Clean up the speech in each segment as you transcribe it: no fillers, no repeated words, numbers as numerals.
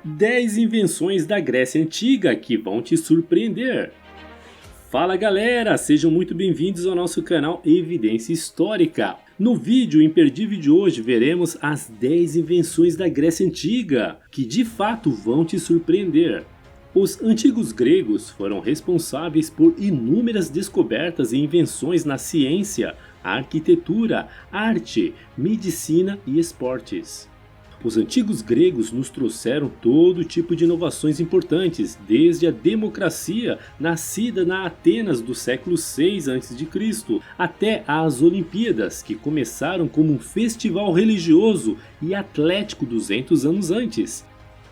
10 invenções da Grécia Antiga que vão te surpreender. Fala galera, sejam muito bem-vindos ao nosso canal Evidência Histórica. No vídeo imperdível de hoje veremos as 10 invenções da Grécia Antiga, que de fato vão te surpreender. Os antigos gregos foram responsáveis por inúmeras descobertas e invenções na ciência, arquitetura, arte, medicina e esportes. Os antigos gregos nos trouxeram todo tipo de inovações importantes, desde a democracia, nascida na Atenas do século 6 a.C., até as Olimpíadas, que começaram como um festival religioso e atlético 200 anos antes.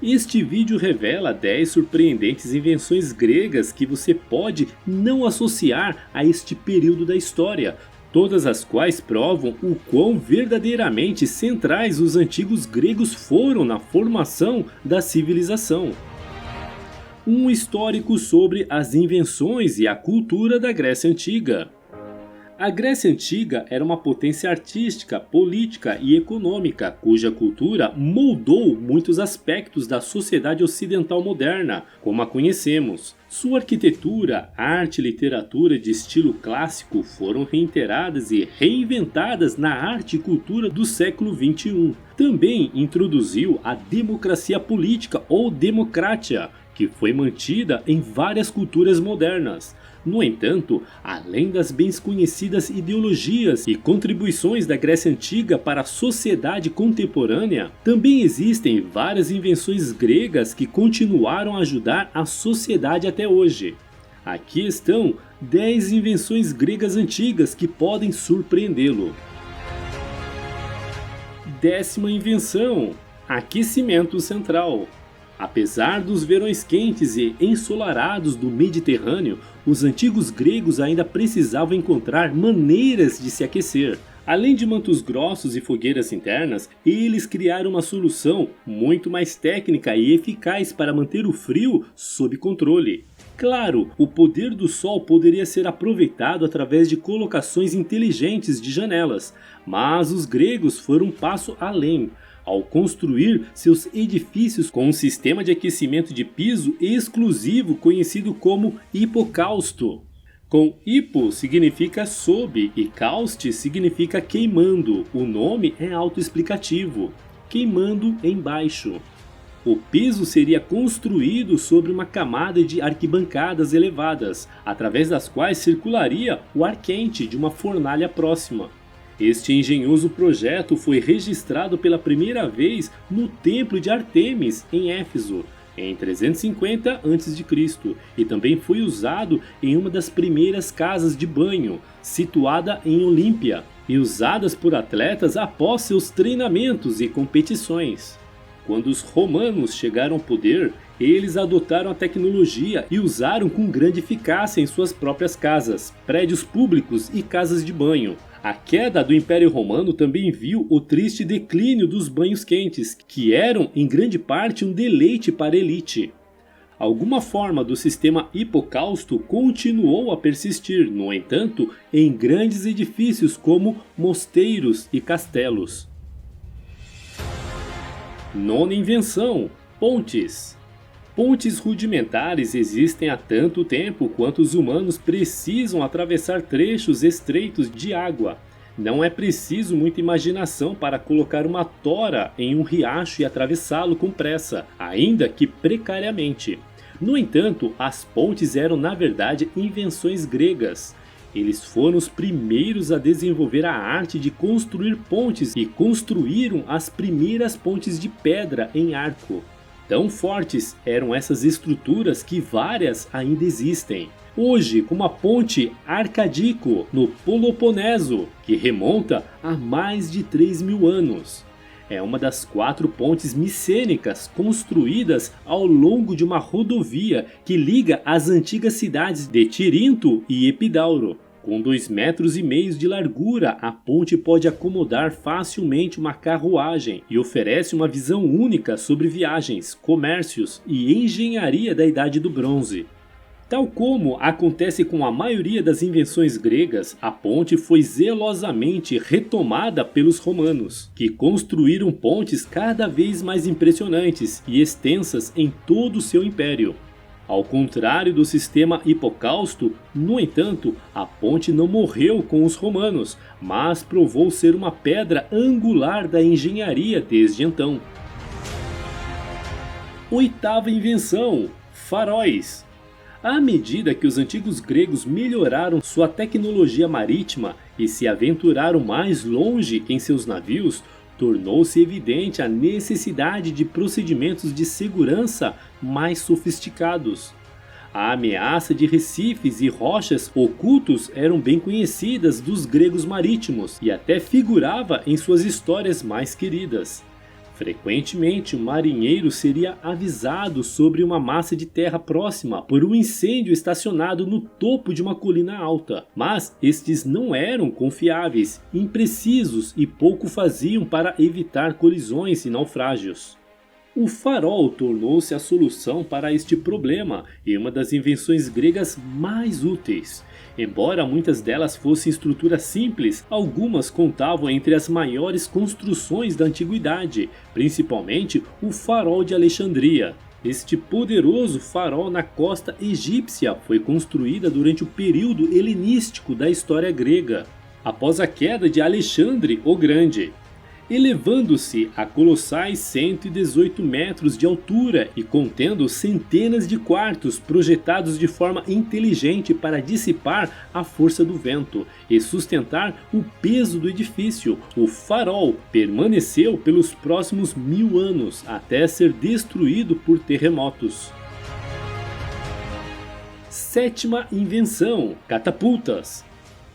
Este vídeo revela 10 surpreendentes invenções gregas que você pode não associar a este período da história, todas as quais provam o quão verdadeiramente centrais os antigos gregos foram na formação da civilização. Um histórico sobre as invenções e a cultura da Grécia Antiga. A Grécia Antiga era uma potência artística, política e econômica, cuja cultura moldou muitos aspectos da sociedade ocidental moderna, como a conhecemos. Sua arquitetura, arte e literatura de estilo clássico foram reiteradas e reinventadas na arte e cultura do século XXI. Também introduziu a democracia política ou democratia, que foi mantida em várias culturas modernas. No entanto, além das bem conhecidas ideologias e contribuições da Grécia Antiga para a sociedade contemporânea, também existem várias invenções gregas que continuaram a ajudar a sociedade até hoje. Aqui estão 10 invenções gregas antigas que podem surpreendê-lo. 10ª invenção: aquecimento central. Apesar dos verões quentes e ensolarados do Mediterrâneo, os antigos gregos ainda precisavam encontrar maneiras de se aquecer. Além de mantos grossos e fogueiras internas, eles criaram uma solução muito mais técnica e eficaz para manter o frio sob controle. Claro, o poder do sol poderia ser aproveitado através de colocações inteligentes de janelas, mas os gregos foram um passo além, ao construir seus edifícios com um sistema de aquecimento de piso exclusivo conhecido como hipocausto. Com hipo significa sob e causte significa queimando, o nome é autoexplicativo, queimando embaixo. O piso seria construído sobre uma camada de arquibancadas elevadas, através das quais circularia o ar quente de uma fornalha próxima. Este engenhoso projeto foi registrado pela primeira vez no Templo de Ártemis, em Éfeso, em 350 a.C., e também foi usado em uma das primeiras casas de banho, situada em Olímpia, e usadas por atletas após seus treinamentos e competições. Quando os romanos chegaram ao poder, eles adotaram a tecnologia e usaram com grande eficácia em suas próprias casas, prédios públicos e casas de banho. A queda do Império Romano também viu o triste declínio dos banhos quentes, que eram em grande parte um deleite para a elite. Alguma forma do sistema hipocausto continuou a persistir, no entanto, em grandes edifícios como mosteiros e castelos. 9ª invenção: pontes. Pontes rudimentares existem há tanto tempo quanto os humanos precisam atravessar trechos estreitos de água. Não é preciso muita imaginação para colocar uma tora em um riacho e atravessá-lo com pressa, ainda que precariamente. No entanto, as pontes eram na verdade invenções gregas. Eles foram os primeiros a desenvolver a arte de construir pontes e construíram as primeiras pontes de pedra em arco. Tão fortes eram essas estruturas que várias ainda existem. Hoje, como a ponte Arcadico, no Peloponeso, que remonta a mais de 3.000 anos. É uma das 4 pontes micênicas construídas ao longo de uma rodovia que liga as antigas cidades de Tirinto e Epidauro. Com 2,5 metros de largura, a ponte pode acomodar facilmente uma carruagem e oferece uma visão única sobre viagens, comércios e engenharia da Idade do Bronze. Tal como acontece com a maioria das invenções gregas, a ponte foi zelosamente retomada pelos romanos, que construíram pontes cada vez mais impressionantes e extensas em todo o seu império. Ao contrário do sistema hipocausto, no entanto, a ponte não morreu com os romanos, mas provou ser uma pedra angular da engenharia desde então. Oitava invenção: faróis. À medida que os antigos gregos melhoraram sua tecnologia marítima e se aventuraram mais longe em seus navios, tornou-se evidente a necessidade de procedimentos de segurança mais sofisticados. A ameaça de recifes e rochas ocultos eram bem conhecidas dos gregos marítimos e até figurava em suas histórias mais queridas. Frequentemente, o marinheiro seria avisado sobre uma massa de terra próxima por um incêndio estacionado no topo de uma colina alta, mas estes não eram confiáveis, imprecisos e pouco faziam para evitar colisões e naufrágios. O farol tornou-se a solução para este problema e uma das invenções gregas mais úteis. Embora muitas delas fossem estruturas simples, algumas contavam entre as maiores construções da antiguidade, principalmente o farol de Alexandria. Este poderoso farol na costa egípcia foi construído durante o período helenístico da história grega, após a queda de Alexandre o Grande, elevando-se a colossais 118 metros de altura e contendo centenas de quartos projetados de forma inteligente para dissipar a força do vento e sustentar o peso do edifício. O farol permaneceu pelos próximos 1000 anos até ser destruído por terremotos. Sétima invenção: catapultas.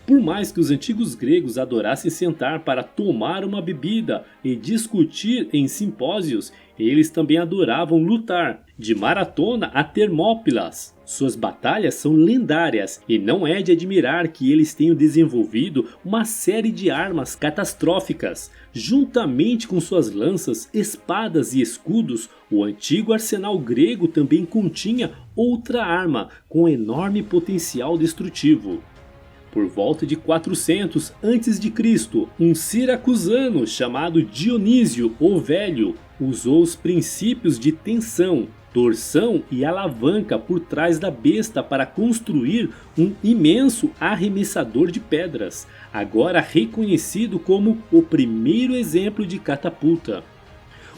Por mais que os antigos gregos adorassem sentar para tomar uma bebida e discutir em simpósios, eles também adoravam lutar, de Maratona a Termópilas. Suas batalhas são lendárias e não é de admirar que eles tenham desenvolvido uma série de armas catastróficas. Juntamente com suas lanças, espadas e escudos, o antigo arsenal grego também continha outra arma com enorme potencial destrutivo. Por volta de 400 a.C., um siracusano chamado Dionísio o Velho usou os princípios de tensão, torção e alavanca por trás da besta para construir um imenso arremessador de pedras, agora reconhecido como o primeiro exemplo de catapulta.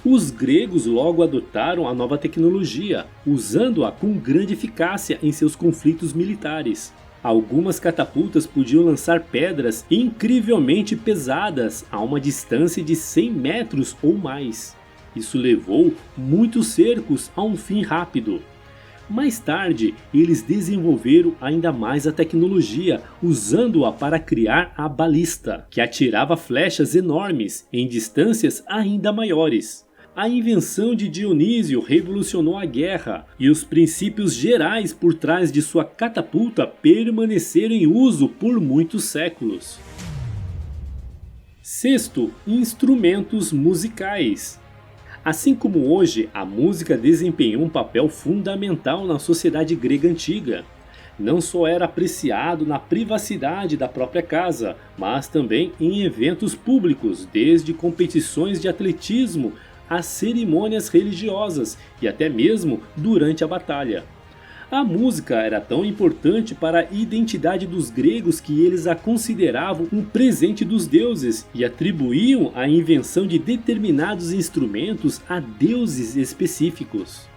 Os gregos logo adotaram a nova tecnologia, usando-a com grande eficácia em seus conflitos militares. Algumas catapultas podiam lançar pedras incrivelmente pesadas a uma distância de 100 metros ou mais. Isso levou muitos cercos a um fim rápido. Mais tarde, eles desenvolveram ainda mais a tecnologia, usando-a para criar a balista, que atirava flechas enormes em distâncias ainda maiores. A invenção de Dionísio revolucionou a guerra, e os princípios gerais por trás de sua catapulta permaneceram em uso por muitos séculos. Sexto, instrumentos musicais. Assim como hoje, a música desempenhou um papel fundamental na sociedade grega antiga. Não só era apreciado na privacidade da própria casa, mas também em eventos públicos, desde competições de atletismo às cerimônias religiosas e até mesmo durante a batalha. A música era tão importante para a identidade dos gregos que eles a consideravam um presente dos deuses e atribuíam a invenção de determinados instrumentos a deuses específicos.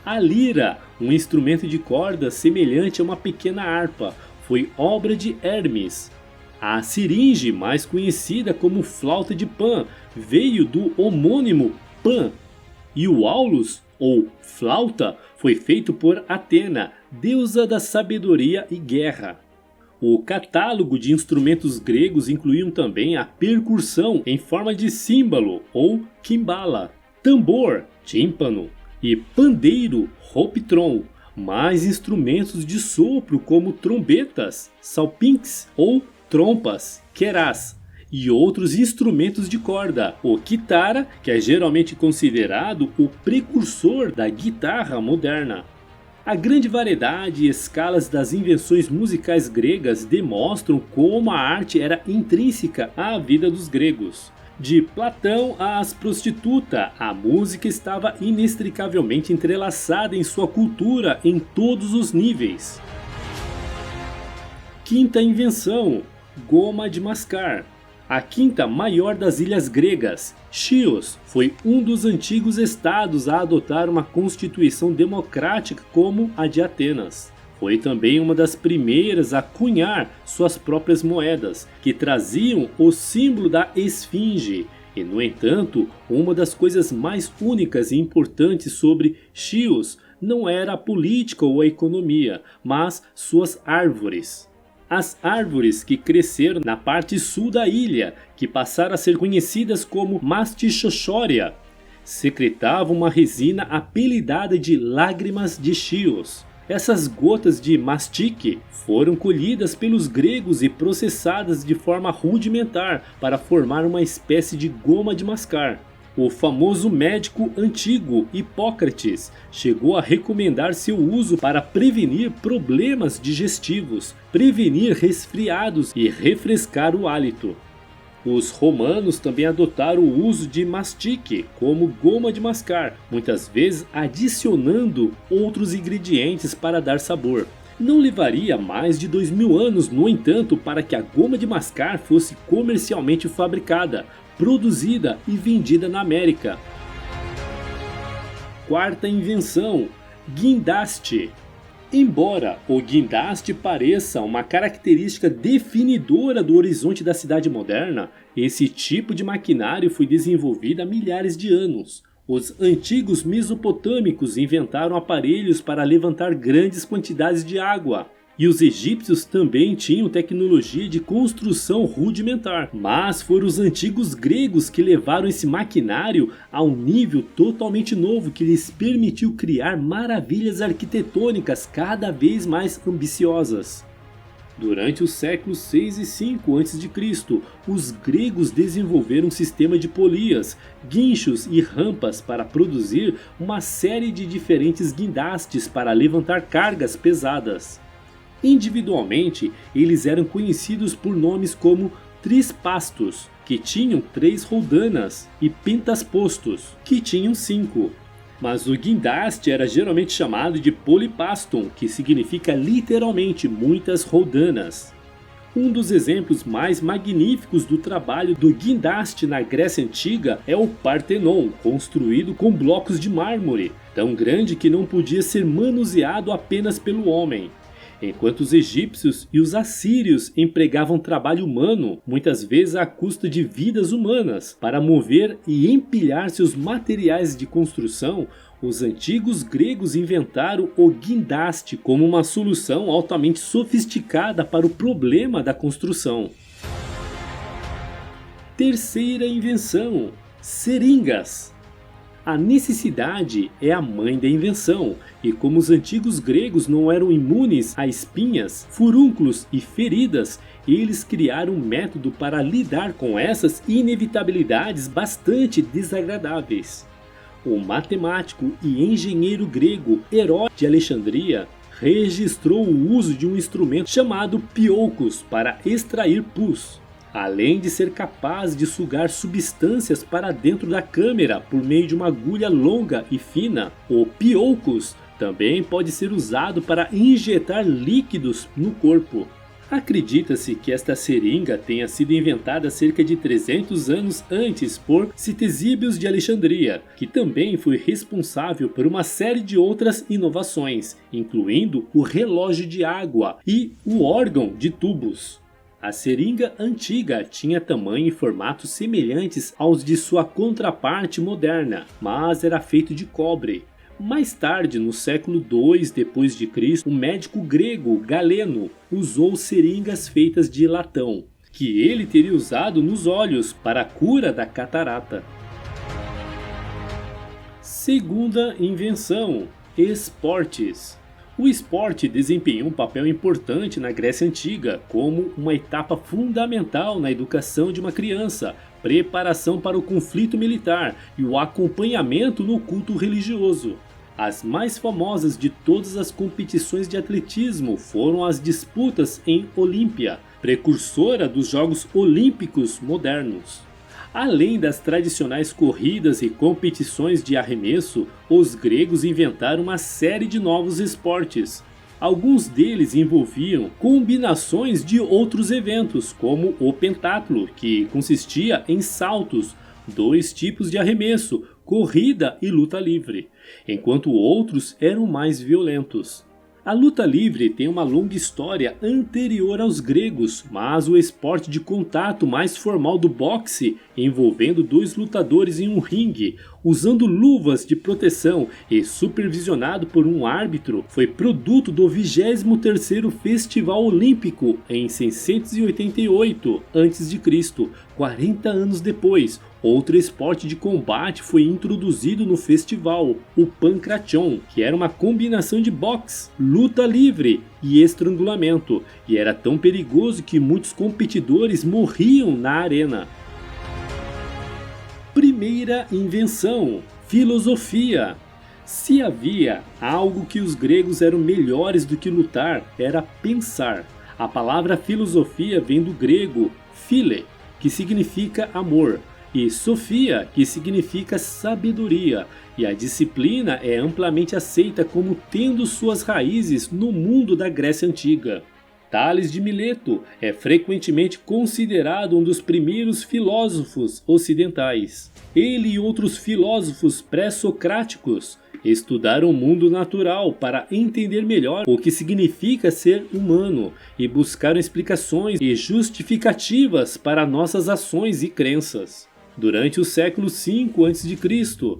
A lira, um instrumento de corda semelhante a uma pequena harpa, foi obra de Hermes. A siringe, mais conhecida como flauta de Pan, veio do homônimo Pan, e o aulos, ou flauta, foi feito por Atena, deusa da sabedoria e guerra. O catálogo de instrumentos gregos incluíam também a percussão em forma de símbolo, ou quimbala, tambor, tímpano, e pandeiro, ropitron, mais instrumentos de sopro como trombetas, salpinques ou trompas, querás, e outros instrumentos de corda, o quitara, que é geralmente considerado o precursor da guitarra moderna. A grande variedade e escalas das invenções musicais gregas demonstram como a arte era intrínseca à vida dos gregos. De Platão às prostitutas, a música estava inextricavelmente entrelaçada em sua cultura em todos os níveis. Quinta invenção: goma de mascar. A quinta maior das ilhas gregas, Chios, foi um dos antigos estados a adotar uma constituição democrática como a de Atenas. Foi também uma das primeiras a cunhar suas próprias moedas, que traziam o símbolo da esfinge. E, no entanto, uma das coisas mais únicas e importantes sobre Chios não era a política ou a economia, mas suas árvores. As árvores que cresceram na parte sul da ilha, que passaram a ser conhecidas como Mastichochoria, secretavam uma resina apelidada de lágrimas de Chios. Essas gotas de mastique foram colhidas pelos gregos e processadas de forma rudimentar para formar uma espécie de goma de mascar. O famoso médico antigo Hipócrates chegou a recomendar seu uso para prevenir problemas digestivos, prevenir resfriados e refrescar o hálito. Os romanos também adotaram o uso de mastique como goma de mascar, muitas vezes adicionando outros ingredientes para dar sabor. Não levaria mais de 2000 anos, no entanto, para que a goma de mascar fosse comercialmente fabricada, produzida e vendida na América. Quarta invenção: guindaste. Embora o guindaste pareça uma característica definidora do horizonte da cidade moderna, esse tipo de maquinário foi desenvolvido há milhares de anos. Os antigos mesopotâmicos inventaram aparelhos para levantar grandes quantidades de água. E os egípcios também tinham tecnologia de construção rudimentar. Mas foram os antigos gregos que levaram esse maquinário a um nível totalmente novo que lhes permitiu criar maravilhas arquitetônicas cada vez mais ambiciosas. Durante os séculos 6 e 5 a.C., os gregos desenvolveram um sistema de polias, guinchos e rampas para produzir uma série de diferentes guindastes para levantar cargas pesadas. Individualmente, eles eram conhecidos por nomes como trispastos, que tinham 3 roldanas, e pentaspostos, que tinham 5. Mas o guindaste era geralmente chamado de polipaston, que significa literalmente muitas roldanas. Um dos exemplos mais magníficos do trabalho do guindaste na Grécia Antiga é o Partenon, construído com blocos de mármore, tão grande que não podia ser manuseado apenas pelo homem. Enquanto os egípcios e os assírios empregavam trabalho humano, muitas vezes à custa de vidas humanas, para mover e empilhar seus materiais de construção, os antigos gregos inventaram o guindaste como uma solução altamente sofisticada para o problema da construção. Terceira invenção: seringas. A necessidade é a mãe da invenção, e como os antigos gregos não eram imunes a espinhas, furúnculos e feridas, eles criaram um método para lidar com essas inevitabilidades bastante desagradáveis. O matemático e engenheiro grego Heródoto de Alexandria registrou o uso de um instrumento chamado pioucos para extrair pus. Além de ser capaz de sugar substâncias para dentro da câmera por meio de uma agulha longa e fina, o pioucos também pode ser usado para injetar líquidos no corpo. Acredita-se que esta seringa tenha sido inventada cerca de 300 anos antes por Ctesíbios de Alexandria, que também foi responsável por uma série de outras inovações, incluindo o relógio de água e o órgão de tubos. A seringa antiga tinha tamanho e formato semelhantes aos de sua contraparte moderna, mas era feito de cobre. Mais tarde, no século II d.C., o médico grego Galeno usou seringas feitas de latão, que ele teria usado nos olhos para a cura da catarata. Segunda invenção: esportes. O esporte desempenhou um papel importante na Grécia Antiga, como uma etapa fundamental na educação de uma criança, preparação para o conflito militar e o acompanhamento no culto religioso. As mais famosas de todas as competições de atletismo foram as disputas em Olímpia, precursora dos Jogos Olímpicos modernos. Além das tradicionais corridas e competições de arremesso, os gregos inventaram uma série de novos esportes. Alguns deles envolviam combinações de outros eventos, como o pentatlo, que consistia em saltos, 2 tipos de arremesso, corrida e luta livre, enquanto outros eram mais violentos. A luta livre tem uma longa história anterior aos gregos, mas o esporte de contato mais formal do boxe, envolvendo 2 lutadores em um ringue, usando luvas de proteção e supervisionado por um árbitro, foi produto do 23º Festival Olímpico em 688 a.C., 40 anos depois. Outro esporte de combate foi introduzido no festival, o pancration, que era uma combinação de boxe, luta livre e estrangulamento, e era tão perigoso que muitos competidores morriam na arena. Primeira invenção: filosofia. Se havia algo que os gregos eram melhores do que lutar, era pensar. A palavra filosofia vem do grego phile, que significa amor, e sofia, que significa sabedoria, e a disciplina é amplamente aceita como tendo suas raízes no mundo da Grécia Antiga. Tales de Mileto é frequentemente considerado um dos primeiros filósofos ocidentais. Ele e outros filósofos pré-socráticos estudaram o mundo natural para entender melhor o que significa ser humano e buscaram explicações e justificativas para nossas ações e crenças. Durante o século V a.C.,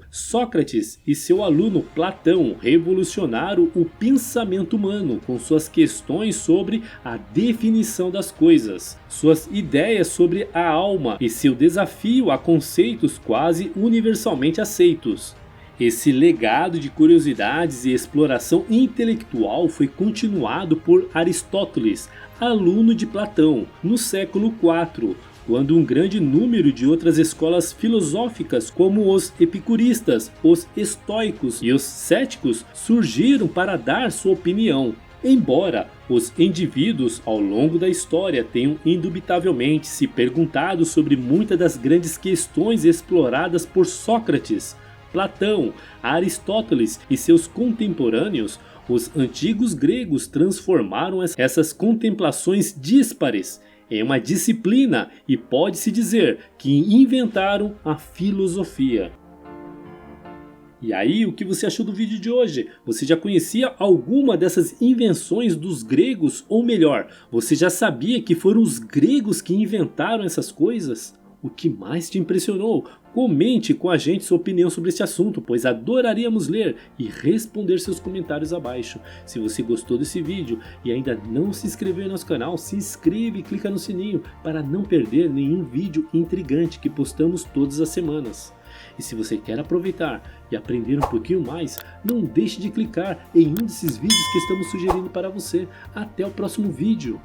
Sócrates e seu aluno Platão revolucionaram o pensamento humano com suas questões sobre a definição das coisas, suas ideias sobre a alma e seu desafio a conceitos quase universalmente aceitos. Esse legado de curiosidades e exploração intelectual foi continuado por Aristóteles, aluno de Platão, no século IV, quando um grande número de outras escolas filosóficas, como os epicuristas, os estoicos e os céticos, surgiram para dar sua opinião. Embora os indivíduos ao longo da história tenham indubitavelmente se perguntado sobre muitas das grandes questões exploradas por Sócrates, Platão, Aristóteles e seus contemporâneos, os antigos gregos transformaram essas contemplações díspares em uma disciplina e pode-se dizer que inventaram a filosofia. E aí, o que você achou do vídeo de hoje? Você já conhecia alguma dessas invenções dos gregos? Ou melhor, você já sabia que foram os gregos que inventaram essas coisas? O que mais te impressionou? Comente com a gente sua opinião sobre esse assunto, pois adoraríamos ler e responder seus comentários abaixo. Se você gostou desse vídeo e ainda não se inscreveu em nosso canal, se inscreve e clica no sininho para não perder nenhum vídeo intrigante que postamos todas as semanas. E se você quer aproveitar e aprender um pouquinho mais, não deixe de clicar em um desses vídeos que estamos sugerindo para você. Até o próximo vídeo!